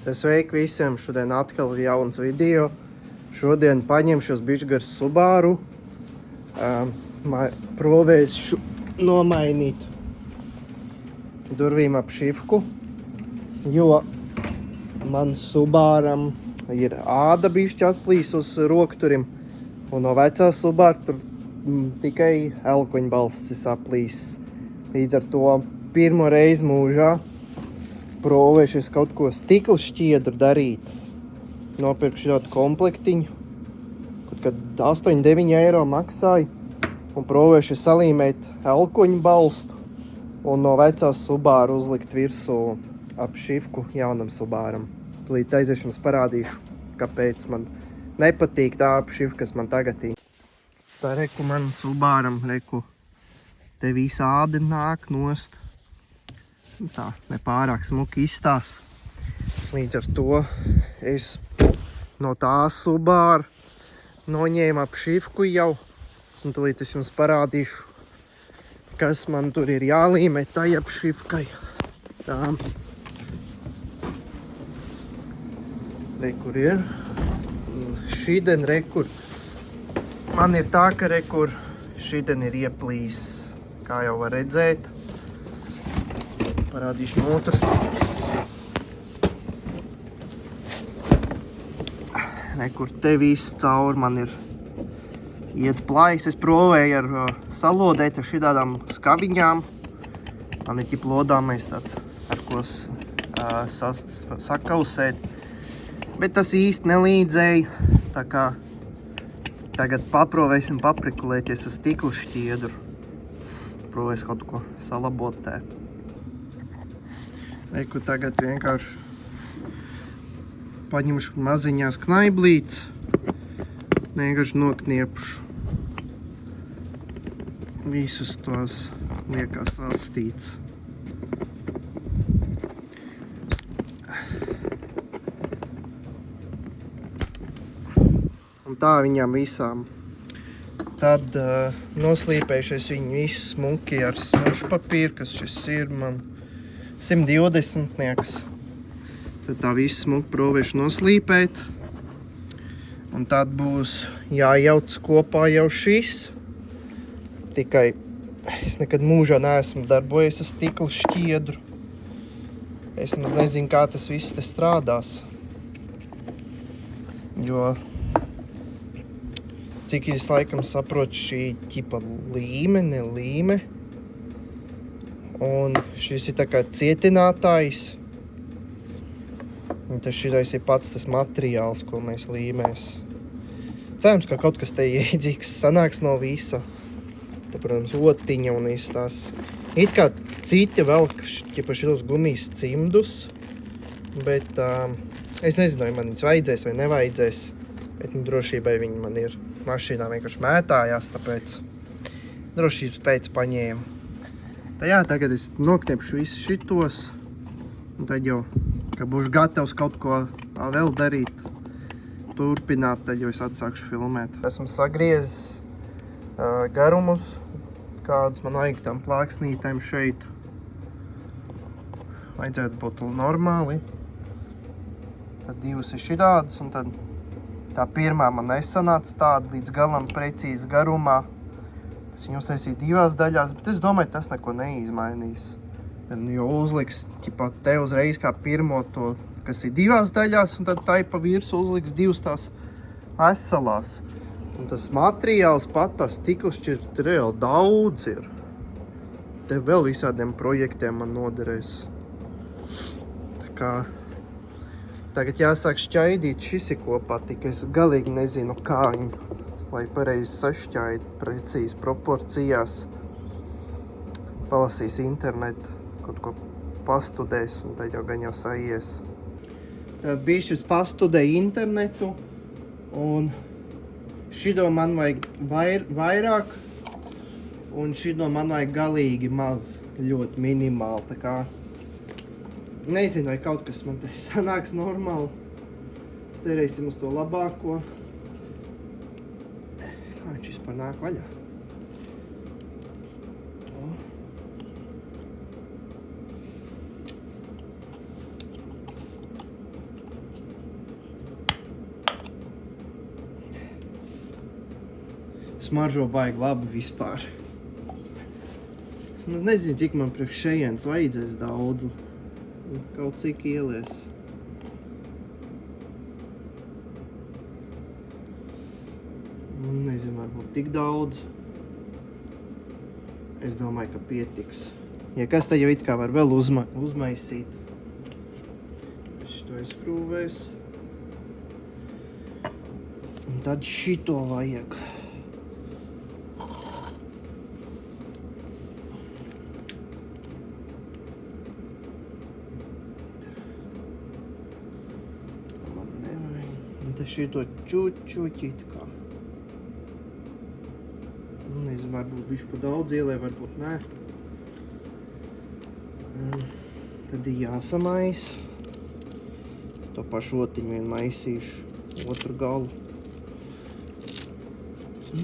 Sveiki visiem! Šodien atkal jauns video. Šodien paņemšos bišķi Subaru. Provēšu nomainīt durvīm ap šifku, jo man Subaram ir āda bišķi atplīsus rokturim, un no vecā Subaru tur tikai elkoņbalsts aplīsis. Līdz ar to pirmo reizi mūžā provēšu kaut ko stikla šķiedru darīt. Nopirkšu tādu komplektiņu, kad 8-9 eiro maksāja, un provēšu salīmēt elkoņu balstu un no vecās Subaru uzlikt virsū ap šifku jaunam Subaram. Tūlīt aiziešu jums parādīšu, kāpēc man nepatīk tā ap šifka, kas man tagad ir. Tā reku man Subaram, reku, te visa āda nāk nost. Tā nepārāk smuki izstās. Līdz ar to es no tā Subaru noņēmu ap šifku jau. Un tūlīt es jums parādīšu, kas man tur ir jālīmē tai ap šifkai. Tā. Rekur ir. Šiden rekur. Man ir tā, ka rekur šiden ir ieplīs, kā jau var redzēt. Parādīšu no otras puses. Nekur te viss caur man ir iet plājs. Es provēju ar salodēt ar šitādām skaviņām. Man ir ķip lodāmais tāds, ar ko sakausēt. Bet tas īsti nelīdzēja. Tā kā tagad paprovēsim paprikulēties ar stiklu šķiedru. Provēs kaut ko salabot tē. Reku tagad vienkārši paņemšu maziņās knaiblītes, vienkārši nokniepšu visus tos liekās astītes. Un tā viņām visām. Tad noslīpējušies viņu visu smuki ar smušu papīru, kas šis ir man 120 nieks. Tad tā visu smuku provēšu noslīpēt. Un tad būs jājauc kopā jau šis. Tikai es nekad mūžā neesmu darbojies ar stikla šķiedru. Es nezinu, kā tas viss te strādās. Jo, cik es laikam saprotu, šī ķipa līme. Un šis ir tā kā cietinātājs. Un tas šitais ir pats tas materiāls, ko mēs līmēs. Cerams, ka kaut kas te iedzīgs sanāks no visa. Te, protams, otiņa un viss tās. It kā citi vēl šitos gumijas cimdus. Bet es nezinu, vai man viņus vajadzēs vai nevajadzēs. Bet drošībai viņi man ir mašīnā vienkārši mētājās, tāpēc drošības pēc paņēmu. Tā jā, tagad es nokniepšu visus šitos, un tad jau, kad būšu gatavs kaut ko vēl darīt, turpināt, tad jau es atsākšu filmēt. Esmu sagriezis garumus, kādus man vajag tam plāksnītēm šeit. Vajadzētu būt normāli. Tad divas ir šitādus, un tad tā pirmā man nesanāca tāda līdz galam precīzi garumā. Es viņu uztaisīju divās daļās, bet es domāju, tas neko neizmainīs. Jo uzliks te uzreiz kā pirmo to, kas ir divās daļās, un tad tai pa virsu uzliks divas tās veselās. Un tas materiāls pat, tās stikla šķirt reāli daudz ir. Te vēl visādiem projektiem man noderēs. Tā kā tagad jāsāk šķaidīt, šis ir kopā, tik es galīgi nezinu, kā viņu, lai pareizi sašķaid precīzi proporcijās. Palasīs internetu, kaut ko pastudēs, un tad jau gan jau saies. Tad bišķis pastudēju internetu, un šito man vajag vairāk, un šito man vajag galīgi maz, ļoti minimāli. Tā kā nezinu, vai kaut kas man te sanāks normāli. Cerēsim uz to labāko. Viņš vispār nāk vaļā. smaržo baigi labi vispār. Es nezinu, cik man priekš šejienes vajadzēs daudz. Kaut cik ielies. Nezinu, varbūt tik daudz. Es domāju, ka pietiks. Ja kas, tad jau it kā var vēl uzmaisīt. Šito izskrūvēs. Un tad šito vajag. Tā man nevajag. Un tad šito čučuķit kā. Nezinu, varbūt bišķi pa daudz ielē, varbūt nē. Tad ir jāsamais. Es to pašu otiņu vien maisīšu, otru galu.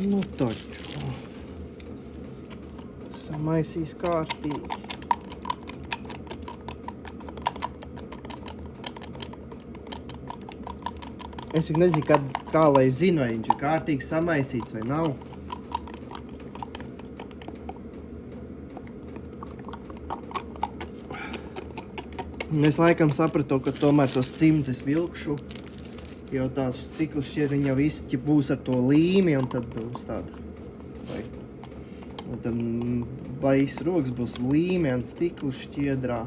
Nu taču. Samaisīs kārtīgi. Es nezinu, kā lai zinu, vai viņš ir kārtīgi samaisīts vai nav. Es laikam sapratu, ka tomēr tos cimds es vilkšu, jo tās stikla šķieriņi jau visi būs ar to līmi, un tad būs tāda. Un tad bais rokas būs līmi un stikla šķiedrā.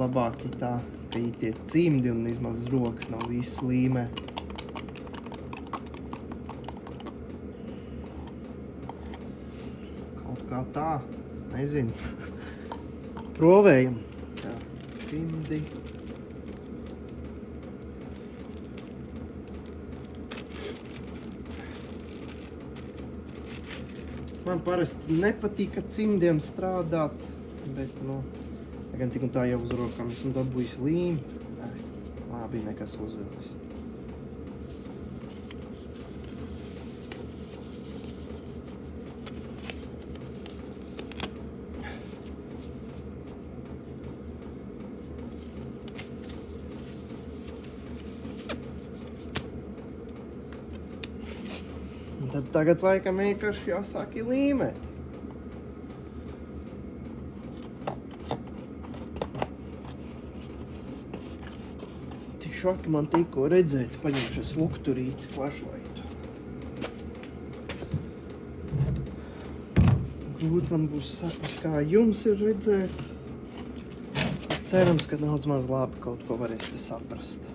Labāk ir tā, ka ir tie cimdi un vismaz rokas nav viss līmē. Kaut kā tā, nezinu. Provējam. Cimdi. Man parasti nepatīk ar cimdiem strādāt, bet, gan tik un tā jau uz rokām esmu dabūjis līmi. Labi, nekas uzvilks. Tad tagad laikam vienkārši jāsāk līmēt. Tik švaki man tikko redzēt, paņemšu lukturīti, flashlightu. Grūti man būs saprast, kā jums ir redzēt. Cerams, ka daudz maz labi kaut ko varēs te saprast.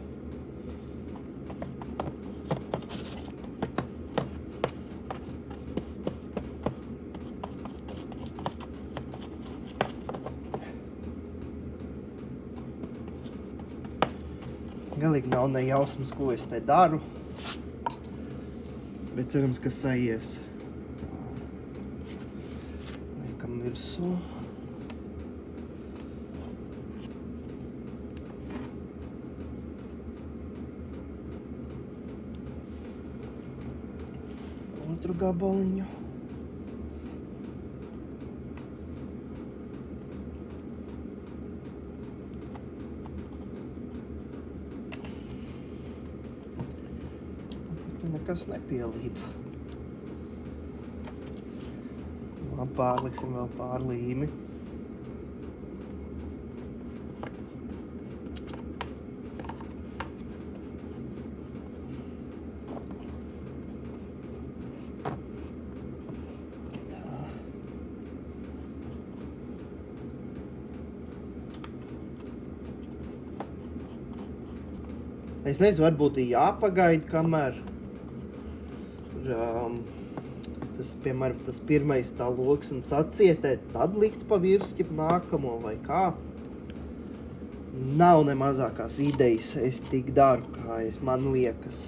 Galīgi nav ne jausmas, ko es te daru, bet cerams, ka saies. Tā. Liekam virsū. Otru gabaliņu. Nekas nepielīp. Labi, pārliksim vēl pār līmi. Tā. Es nezinu, varbūt ir jāpagaida, kamēr piemēram, tas pirmais tā loksnes atcietēt, tad likt pa virsmu nākamo vai kā. Nav ne mazākās idejas, es tik daru, kā man liekas.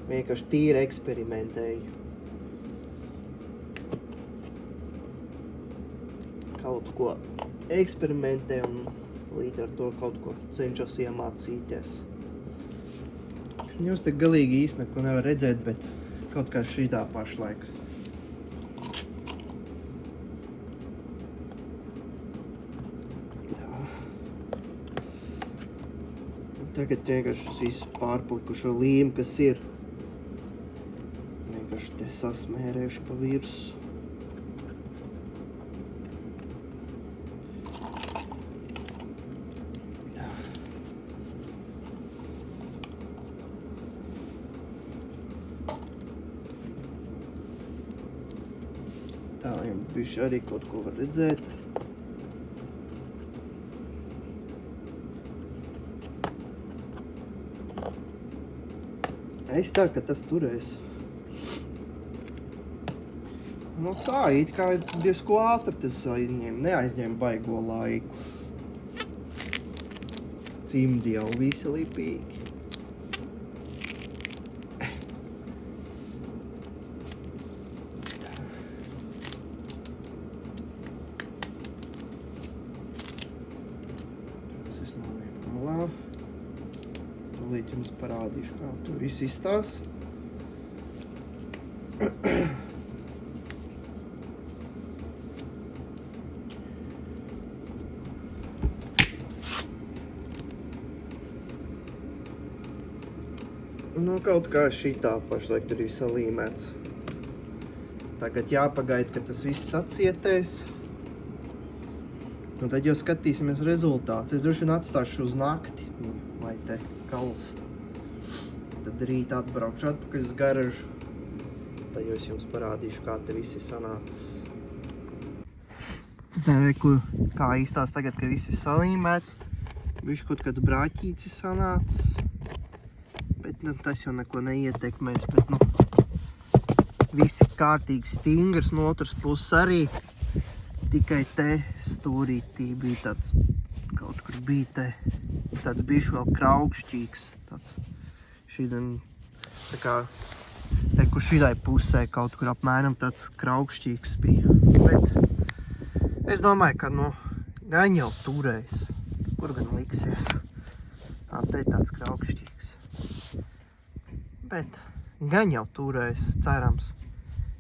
Vienkārši tīri eksperimentēju. Kaut ko eksperimentēju un līdz ar to kaut ko cenšos iemācīties. Jūs te galīgi īsti neko nevar redzēt, bet kaut kā šitā pašlaik. Jā. Tagad vienkārši visu pārplikušo līmi, kas ir, vienkārši te sasmērējuši pa virsu. Tā, bišķi arī kaut ko var redzēt. Es ceru, ka tas turēs. Nu tā, it kā diezko ātri tas neaizņēma baigo laiku. Cimdi jau visi lipīgi. Tas es nolieku malā. Tūlīt jums parādīšu, kā tur viss izstās. Nu, kaut kā šitā pašlaik tur ir salīmēts. Tagad jāpagaida, ka tas viss sacietēs. Un tad jau skatīsimies rezultāts. Es droši vien atstāšu uz nakti, lai te kalst. Tad rīt atbraukšu atpakaļ uz garažu. Tad jau es jums parādīšu, kā te viss ir sanācis. Te reku, kā īstās tagad, ka viss ir salīmēts. Bišķi kaut kāds brāķīts ir sanācis. Bet nu, tas jau neko neietekmēs, bet nu, viss ir kārtīgi stingrs, no otras puses arī. Tikai te stūrītī bija tāds, kaut kur bija te, tāds bišķi vēl kraukšķīgs, tāds šīdien, tā kā, te, kur šīdai pusē kaut kur apmēram tāds kraukšķīgs bija. Bet es domāju, ka, nu, gan jau turēs, kur gan liksies. Tā te tāds kraukšķīgs. Bet gan jau turēs, cerams.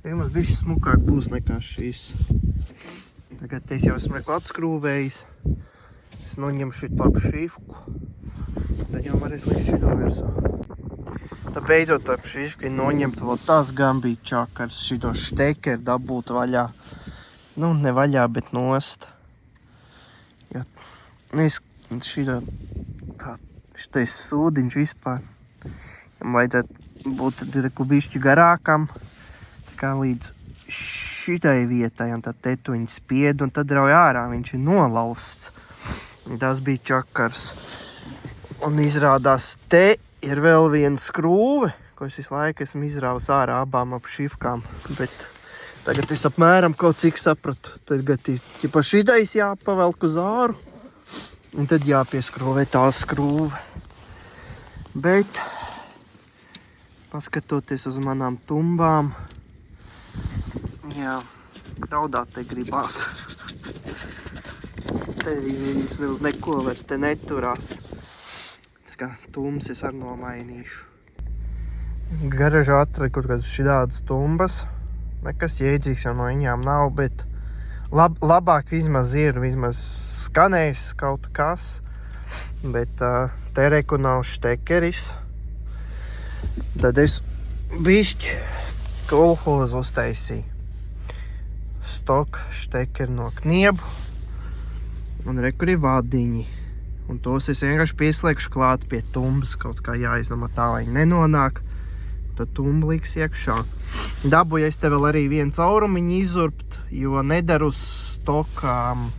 Mums bišķi smukāk būs nekā šīs. Tagad es jau esmu atskrūvējis. Es noņemu šito ap šifku. Tad jau varēs likt šito virsū. Tad beidzot ap šifku ir noņemt vēl tas gan bija čakars. Šito štekeru dabūt vaļā. Nu, ne vaļā, bet nost. Jo, es šito, tā, šitais sūdiņš vispār. Jam vajadzētu būt bišķi garākam, tā kā līdz šitai vietai, un tad te tu viņu spied, un tad rauj ārā, viņš ir nolausts. Tas bija čakars. Un izrādās, te ir vēl viena skrūve, ko es visu laiku esmu izrāvis ārā abām ap šifkām, bet tagad es apmēram kaut cik sapratu. Tagad ir pa šitais jāpavelk uz āru, un tad jāpieskrūvē tā skrūve. Bet paskatoties uz manām tumbām, jā, raudāt te gribās. Te viņas uz neko vairs te neturās. Tā kā tumbas es arī nomainīšu. Garažā atradu kaut kādas šidādas tumbas. Nekas jēdzīgs jau no viņām nav, bet labāk vismaz ir, vismaz skanējis kaut kas. Bet te reku nav štekeris. Tad es bišķi kolhozu uztaisīju. Stok štekeri no kniebu. Un reku ir vadiņi. Un tos es vienkārši pieslēgšu klāt pie tumbas. Kaut kā jāizdomā tā, lai nenonāk. Tad tumba liks iekšā. Dabūju es te vēl arī vienu caurumiņu izurbt, jo nedara uz stokām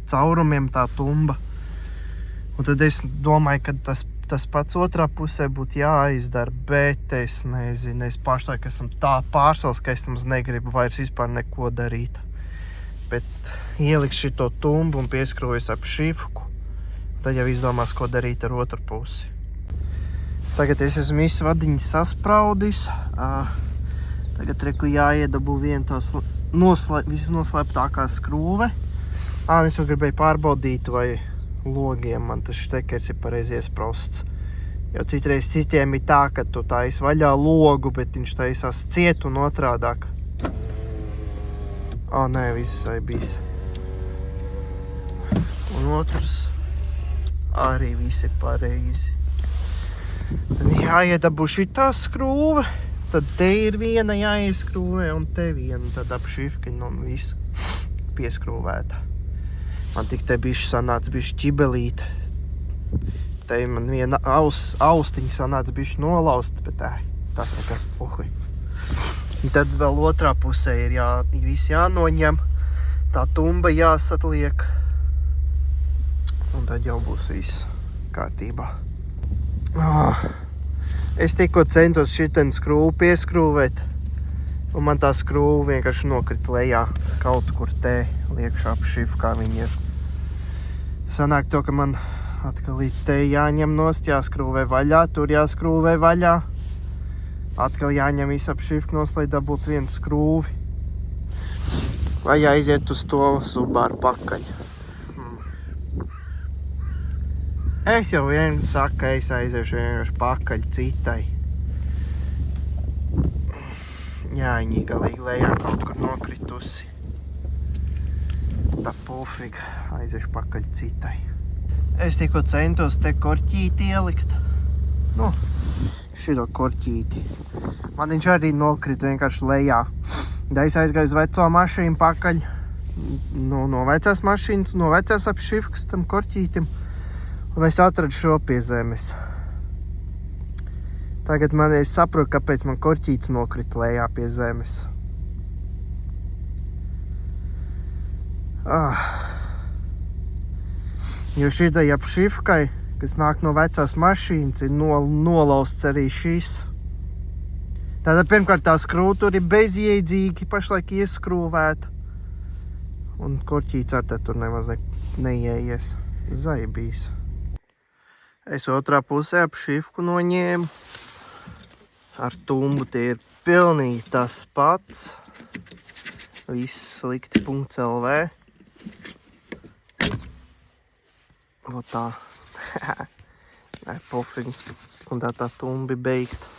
caurumiem tā tumba. Un tad es domāju, ka tas pats otrā pusē būtu jāizdara, bet es nezinu, es pašlaik esmu tā pārsals, ka es mums negribu vairs vispār neko darīt. Bet ieliks šito tumbu un pieskrūjas ap šifku, tad jau izdomās, ko darīt ar otru pusi. Tagad es esmu visu vadiņu saspraudis. Tagad reku jāiedabū viena tās visnoslēptākā skrūve. Es jau gribēju pārbaudīt, vai logiem man tas štekers ir pareizi iesprosts. Jo citreiz citiem ir tā, ka tu taisi vaļā logu, bet viņš taisās ciet un otrādāk. Nē, viss arī bijis. Un otrs arī visi pareizi. Tad jāiedabū šitā skrūve, Tad te ir viena jāieskrūvē un te viena, tad ap šifkiņu un visu pieskrūvēta. Man tik te bišķi sanāca bišķi ķibelīte. Te man viena austiņa sanāca bišķi nolaust, bet tas nekas puhui. Un tad vēl otrā pusē ir viss jānoņem, tā tumba jāsatliek. Un tad jau būs viss kārtībā. Es tikko centos šitien skrūvu pieskrūvēt, un man tā skrūva vienkārši nokrita lejā kaut kur te liekšā ap šifu, kā viņi ir. Sanāk to, ka man atkal te jāņem nost, jāskrūvē vaļā, tur jāskrūvē vaļā. Atkal jāņem visu ap šifu nost, lai dabūt vienu skrūvi. Vai jāiziet uz to Subaru pakaļ. Es jau vien saku, ka es aiziešu vienkārši pakaļ citai. Jā, viņi galīgi lejā kaut kur nokritusi. Tā pufīgi, aiziešu pakaļ citai. Es tikko centos te korķīti ielikt. Nu, šito korķīti. Man viņš arī nokrit vienkārši lejā. Da es aizgāju uz veco mašīnu pakaļ. No vecās mašīnas, no vecās ap šifkas tam korķītim. Un es atradu šo pie zemes. Tagad es saprotu, kāpēc man korķīts nokrita lejā pie zemes. Jo šitai ap šifkai, kas nāk no vecās mašīnas, ir nolausts arī šis. Tātad pirmkārt tā skrūva tur ir bezjēdzīgi, pašlaik ieskrūvēta. Un korķīts ar te tur nemaz neieies. Zaibīs. Es otrā pusē ap šifku noņēmu. Ar tumbu tie ir pilnīgi tas pats. Viss slikti.lv. O tā. Pofīgi. Un tā tumbi beigta.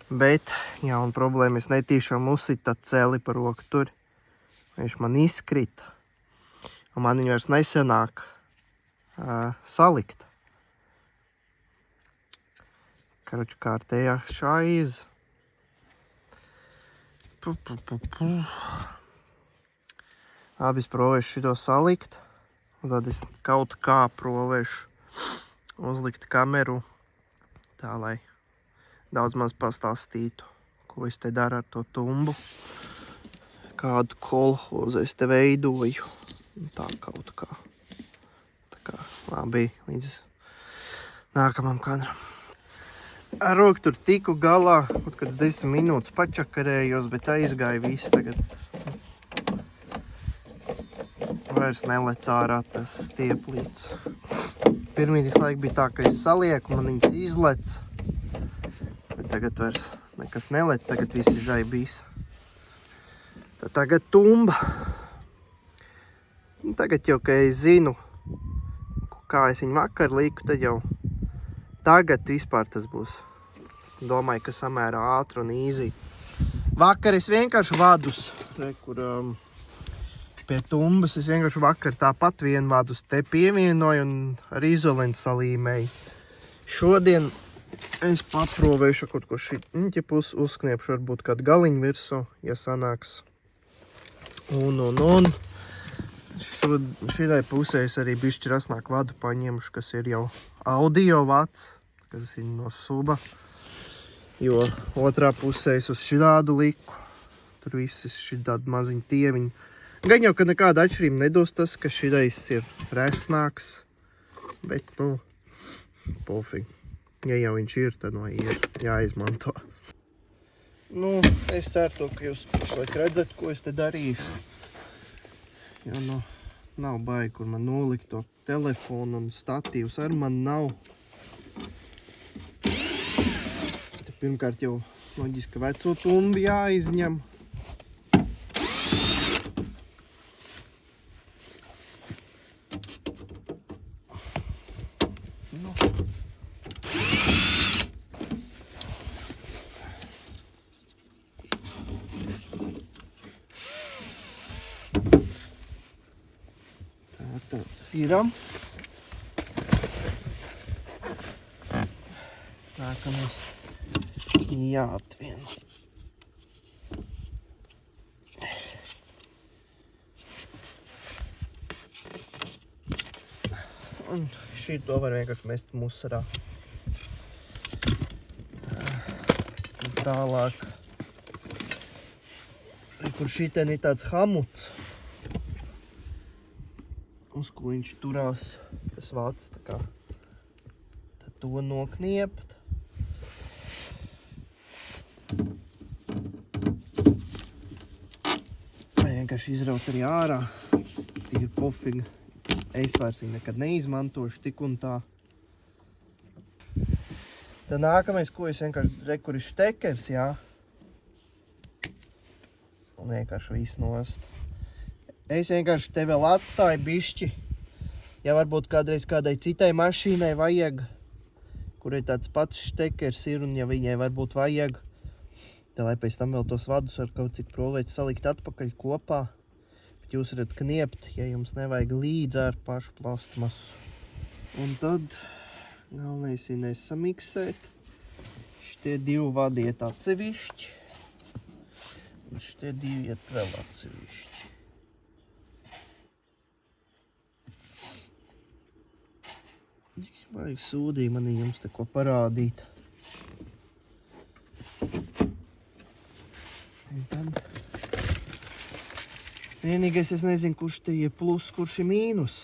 Bet, jā, un problēma, es netīšām uzsit tā celi par roku tur. Viņš man izkrita. Un man viņa vairs nesenāk salikt. Karoči, kārtējā šaiz. Abi es provēšu šito salikt. Un tad es kaut kā provēšu uzlikt kameru. Tā, lai daudz maz pastāstītu, ko es te daru ar to tumbu. Kādu kolhozu es te veidoju. Tā kaut kā. Tā kā labi, līdz nākamam kadram. Ar roku tur tiku galā, kaut kāds 10 minūtes pačakarējos, bet aizgāja viss tagad. Vairs nelec ārā tas stieplīts. Pirmītis laika bija tā, ka es salieku, man viņas izlec. Bet tagad vairs nekas nelec, tagad viss izaibīs. Tad tagad tumba. Tagad jau, ka es zinu, kā es viņu vakar liku, tad jau tagad vispār tas būs. Domāju, ka samērā ātri un īzī. Vakar es vienkārši vadus, kur pie tumbas, es vienkārši vakar tāpat vienu vadus te pievienoju un ar izolenti salīmēju. Šodien es paprovēšu kaut ko šiņķi uzkniepšu, varbūt kādu galiņu virsū, ja sanāks. Un. Šitai pusē es arī bišķi rasnāk vadu paņemšu, kas ir jau audio vats, kas ir no Suba. Jo otrā pusē es uz šitādu liku. Tur viss ir šitādi maziņi tieviņi. Gan jau, ka nekāda atšķirība nedos tas, ka šitais ir resnāks. Bet, pofīgi. Ja jau viņš ir, tad ir jāizmanto. Es ceru, ka jūs pašlaik redzat, ko es te darīšu. Jo, nav baigi, kur man nolikt to telefonu un statīvus ar man nav. Te pirmkārt jau loģiski veco tumbi jāizņem. Tas ir. Nākamais jāatvieno. Un šī to var vienkārši mest musarā. Un tālāk. Kur šitien ir tāds hamuts, uz ko viņš turās, tas vats, tā kā. Tad to nokniept. Vienkārši izraut arī ārā. Tas ir pofīgi. Es vairs viņu nekad neizmantošu tik un tā. Tad nākamais, ko es vienkārši kur ir štekers, jā. Un vienkārši visu nost. Es vienkārši te vēl atstāju bišķi. Ja varbūt kādreiz kādai citai mašīnai vajag, kurai tāds pats štekers ir, un ja viņai varbūt vajag, tad lai pēc tam vēl tos vadus ar kaut cik provēt salikt atpakaļ kopā. Bet jūs varat kniept, ja jums nevajag līdz ar pašu plastmasu. Un tad galvenais ir nesamiksēt. Šitie divi vadi iet atsevišķi. Un šitie divi iet vēl atsevišķi. Vajag sūdīgi man jums te ko parādīt. Un tad vienīgais es nezinu, kurš te ir plus, kurš ir mīnus.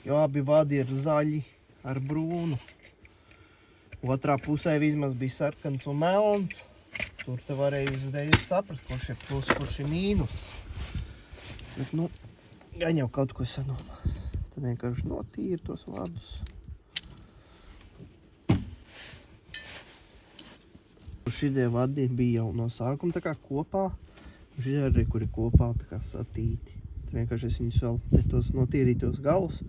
Jo abi vadi ir zaļi ar brūnu. Otrā pusē vismaz bija sarkans un melns. Tur te varēja uzreiz saprast, kurš ir plus, kurš ir mīnus. Bet, nu, gan jau kaut ko sanomās. Tad vienkārši notīri tos vadus. Šitie vadi bija jau no sākuma tā kā kopā. Šitie arī, kuri kopā tā kā satīti. Tad vienkārši es viņus vēl te tos notīrītos galus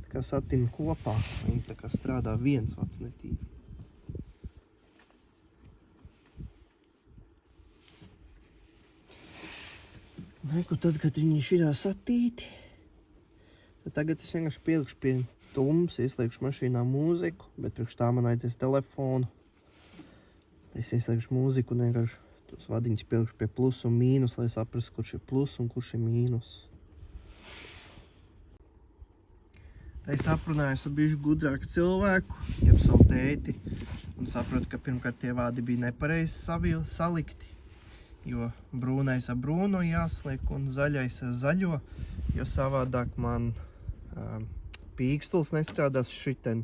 tā kā satinu kopā. Viņi tā kā strādā viens vads netīri. Reku tad, kad viņi šitā satīti, tad tagad es vienkārši pielikšu pie tumbas, ieslēgšu mašīnā mūziku, bet priekš tā man aizies telefonu. Es ieslēgšu mūziku un vienkārši tos vadiņus pielikšu pie plus un mīnus, lai saprastu, kurš ir plus un kurš ir mīnus. Tā es aprunājos ar bišķi gudrāku cilvēku, jeb savu tēti, un sapratu, ka pirmkārt tie vādi bija nepareizi salikti, jo brūnais ar brūno jāsliek un zaļais ar zaļo, jo savādāk man pīkstuls nestrādās šiten.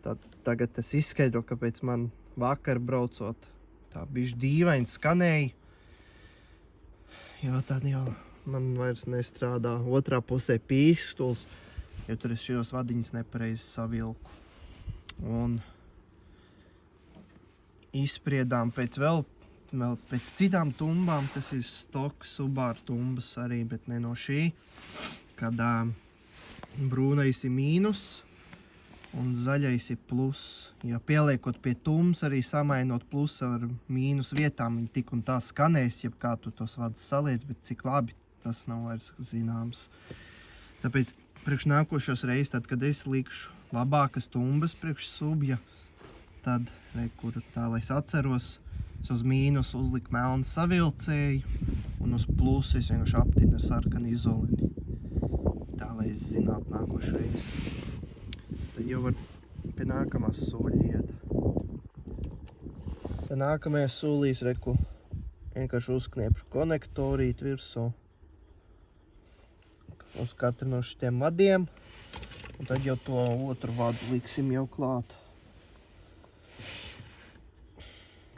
Tad tagad es izskaidro, kāpēc man vakar braucot tā bišķi dīvaini skanēja, jo tad jau man vairs nestrādā otrā pusē pīkstuls, jo tur es šos vadiņus nepareizi savilku. Un izspriedām pēc pēc citām tumbām, tas ir stock Subaru tumbas arī, bet ne no šī, kad brūnais ir mīnus un zaļais ir plus. Ja pieliekot pie tumbas, arī samainot plus ar mīnus vietām, viņi tik un tā skanēs, jeb kā tu tos vadus saliec, bet cik labi, tas nav vairs zināms. Tāpēc priekš nākošos reizes, tad, kad es likšu labākas tumbas priekš subja, tad, kur tā, lai es atceros, es uz mīnus uzliku melnu savilcēju un uz plusu es vienkārši aptinu ar sarkanu izolini. Tā, lai es zinātu nākošreiz. Tad jau var pie nākamās soļa iet. Pie nākamajās solīs, reku, vienkārši uzkniepšu konektorīt virsū uz katru no šitiem vadiem, un tad jau to otru vadu liksim jau klāt.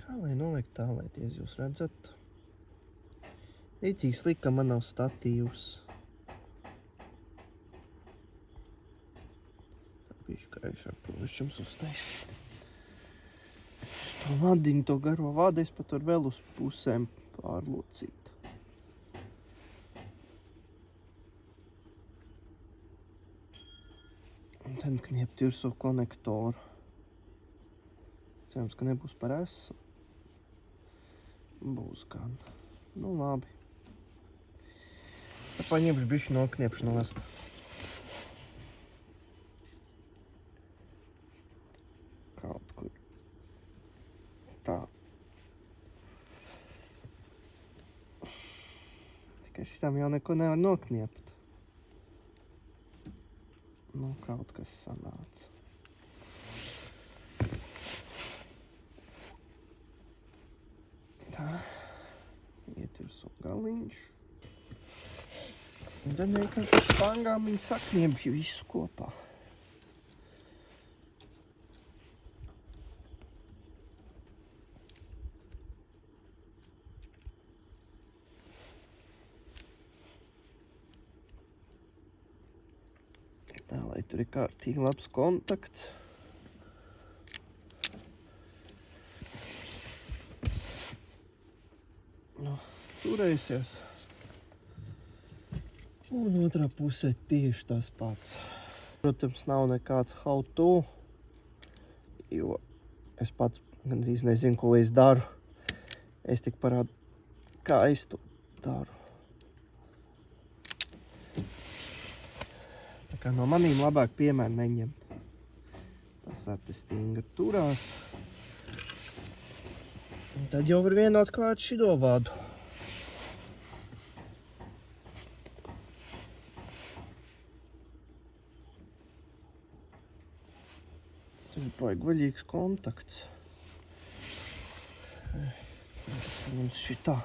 Kā lai noliek tā, lai ties jūs redzat? Rītīgi slik, ka man nav statīvs. Tā bišķi gaišāk, protams, jums uztaisīt. Šo vadiņu, to garo vadu, es pat varu vēl uz pusēm pārlocīt. Un tad kniept virsū konektoru. Cerams, ka nebūs par esu. Būs gan. Nu, labi. Tad paņemšu bišķi nokniepšu nost. Kaut kur. Tā. Tikai šitam jau neko nevar nokniept. Nu, kaut kas sanāca. Tā. Iet virsū galiņš. Un tad vienkārši uz stangām viņi sakniebja visu kopā. Tā, lai tur ir kārtīgi labs kontakts. Nu, turēsies. Un otrā pusē tieši tas pats. Protams, nav nekāds how to, jo es pats gandrīz nezinu, ko es daru. Es tik parādu, kā es to daru. Tā kā no manīm labāk piemēru neņemt. Tas ar te stingri turās. Un tad jau var vienot klāt šido vadu. Tur ir paigi vaļīgs kontakts. Mums šitā.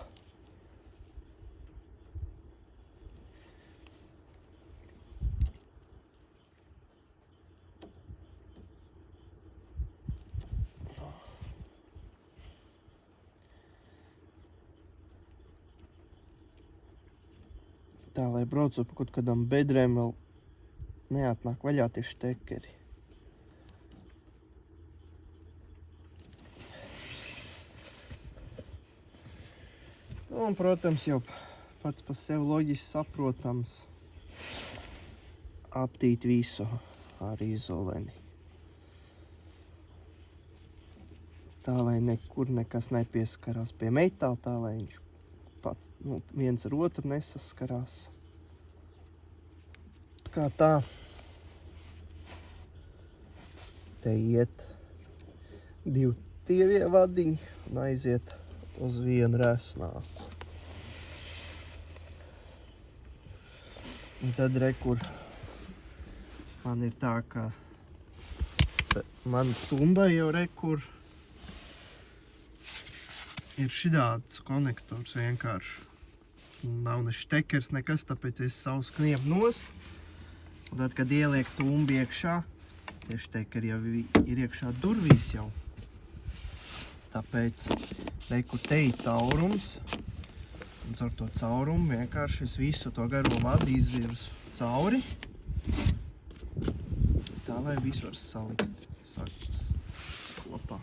Tā, lai braucot pa kaut kādām bedrēm, vēl neatnāk vaļā tie štekeri. Un, protams, jau pats par sevi loģiski saprotams aptīt visu ar izoleni. Tā, lai nekur nekas nepieskarās pie metāla, tā, lai viņš pats viens ar otru nesaskarās. Kā tā. Te iet 2 tievie vadiņi un aiziet uz vienu resnāku. Un tad kur man ir tā, ka man tumbai jau kur ir šidāds konektors vienkārši. Nav ne štekers, nekas, tāpēc es savu skniepu nost. Un tad, kad ieliek tumbi iekšā, tie štekeri jau ir iekšā durvīs jau. Tāpēc, kur te ir caurums, un caur to caurumu vienkārši es visu to garo vadu izvirsu cauri. Tā, lai visu var salikt kopā.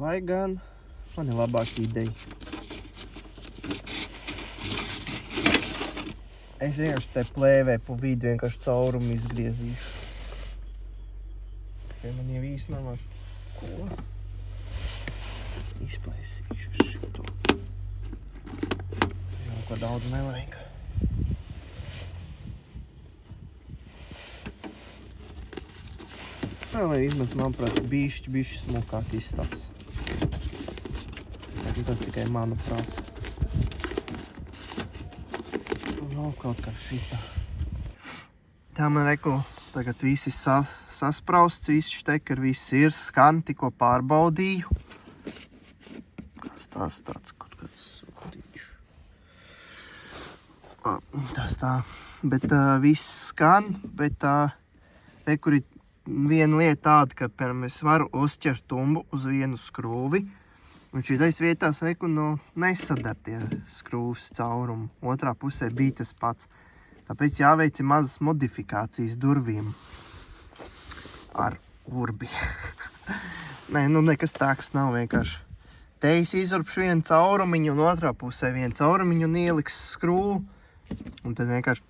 Vai gan man ir labāka ideja. Es vienkārši te plēvē pa vidu vienkārši caurumu izgriezīšu. Tikai man jau īsti nav ar ko. Izplaisīšu šito. Jau ko daudz nevajag. Tā, lai vismaz, manuprāt, bišķi smukāk izstās. Tas tikai manuprāt. Nav kaut kā šitā. Tā man tagad visi sasprausts, visi štekeri, viss ir skan, tikko pārbaudīju. Kas tās tāds kaut kāds sūdīčs. Tas tā, bet viss skan, bet kur ir viena lieta tāda, ka, piemēram, es varu uzķert tumbu uz vienu skrūvi, un šitais vietās nesadar tie skrūvs caurumu. Otrā pusē bija tas pats. Tāpēc jāveic mazas modifikācijas durvīm ar urbi. Nē, nekas tāks nav vienkārši. Te es izurpšu vienu caurumiņu un otrā pusē vienu caurumiņu un ieliks skrūvu. Un tad vienkārši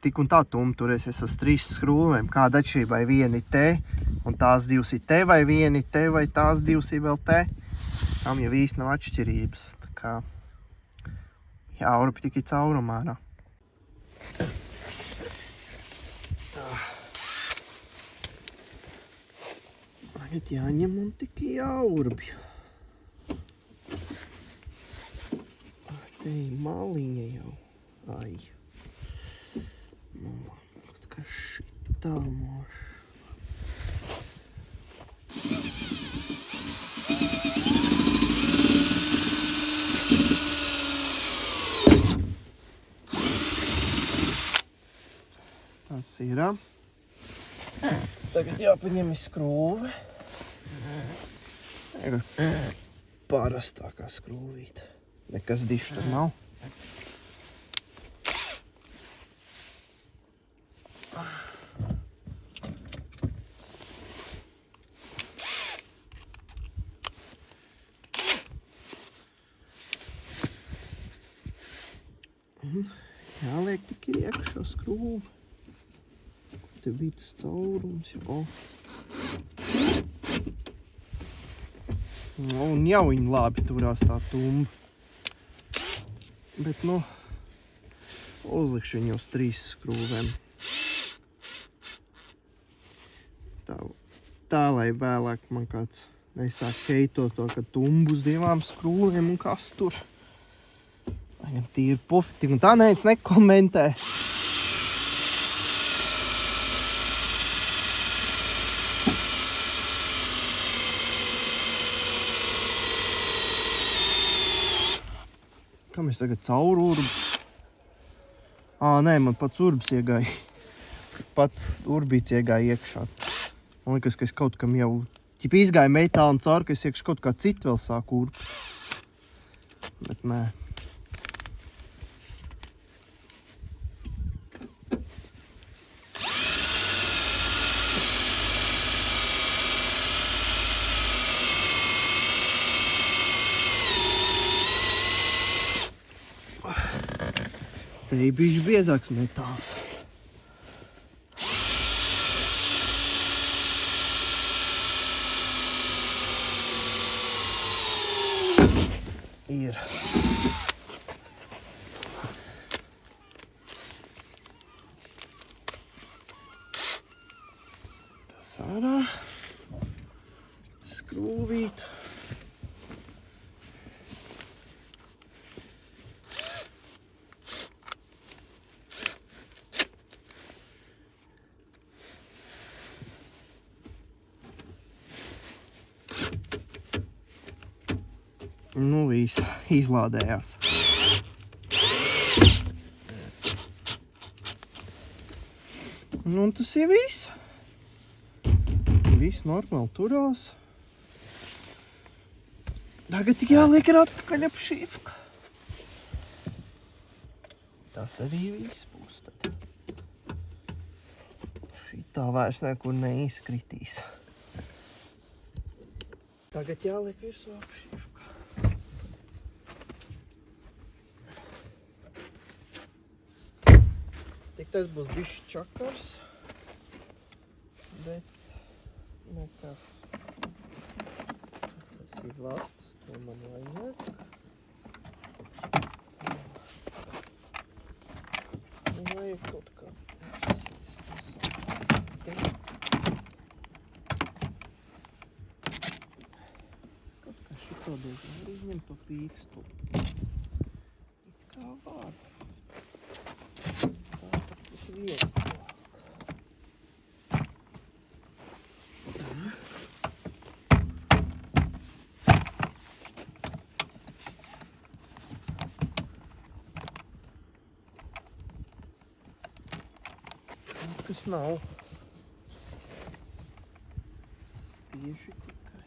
tik un tā tumba turēsies uz 3 skrūvēm. Kāda atšķirība, vai viena ir te, un tās 2 ir te, vai viena ir te, vai tās 2 ir vēl te. Tam jau īsti nav atšķirības, tā kā jāurbi tikai caurumā ārā. Tagad jāņem un tikai jāurbi. Te ir maliņa jau. Ai. Nu, kaut kā šitā moš. Tas ir. Tagad jāpaņem skrūve. Parastākā skrūvīte. Nekas dišs tur nav. Jāliek tik ir iekšā skrūve. Te bija tas caurums, jo. Un jau viņi labi turās tā tumba. Bet, nu, uzlikšu viņu uz 3 skrūvēm. Tā, lai vēlāk man kāds nesāk keitot to, ka tumbu uz 2 skrūvēm un kas tur. Tagad tīri pofitīgi, un tā neviens nekomentē. Kā mēs tagad cauru urbu? Nē, man pats urbs iegāja. Pats urbīts iegāja iekšā. Man liekas, ka es kaut kam jau izgāju metālam cauri, ka es iekšu kaut kā citu vēl sāku urbu. Bet nē. Te ir bišķi biezāks metāls. Ir. Tas ārā. Skrūvīt. Nu, viss izlādējās. Nu, un tas ir viss. Viss normāli turās. Tagad tik jāliek ir atpakaļ ap šifka. Tas arī viss būs tad. Šitā vairs nekur neizkritīs. Tagad jāliek virsū ap šifka. Tik tas būs bišķi čakars, bet nekas. Tas ir vārds, to man vajag. Un vajag kaut kā kaut kā šito diezgan var izņemt to pīkstu. It kā var. Kas nav. Spieži tikai.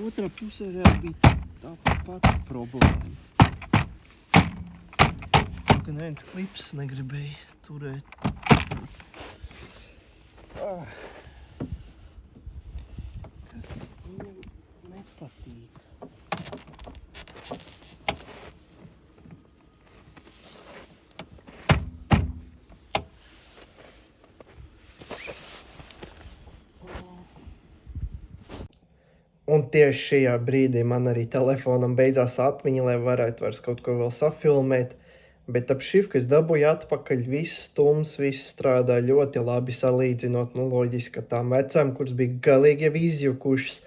Otrā pusē reāli bija tā pati problēma. Ka neviens klips negribēja turēt. Tas viņam nepatīk. Un tieši šajā brīdī man arī telefonam beidzās atmiņa, lai varētu vairs kaut ko vēl safilmēt. Bet ap šifru es dabūju atpakaļ, viss tums, viss strādā ļoti labi salīdzinot, loģiski, ka tām vecām, kuras bija galīgi jau izjukušas,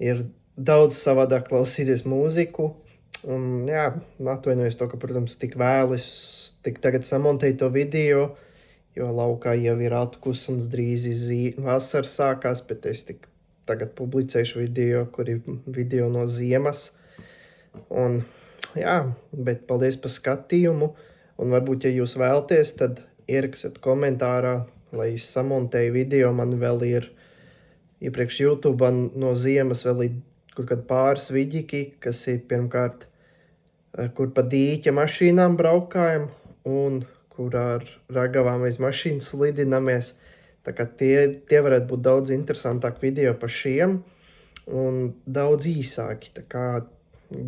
ir daudz savādāk klausīties mūziku. Un jā, atvainojos to, ka, protams, tik vēlu es tik tagad samontēju to video, jo laukā jau ir atkusums, drīz vasara sākās, bet es tagad publicēšu video, kur ir video no ziemas. Un jā, bet paldies par skatījumu. Un varbūt, ja jūs vēlaties, tad ierakstiet komentārā, lai es samontēju video. Man vēl ir iepriekš YouTube no ziemas vēl ir kur kad pāris vidiki, kas ir pirmkārt, kur pa dīķa mašīnām braukājam un kur ar ragavām aiz mašīnas slidinamies. Tā kā tie varētu būt daudz interesantāk video par šiem un daudz īsāki. Tā kā,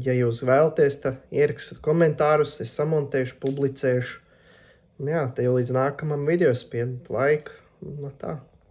ja jūs vēlaties, tad ierakstiet komentārus, es samontēšu, publicēšu. Un jā, te jau līdz nākamam video spiediet laiku. No tā.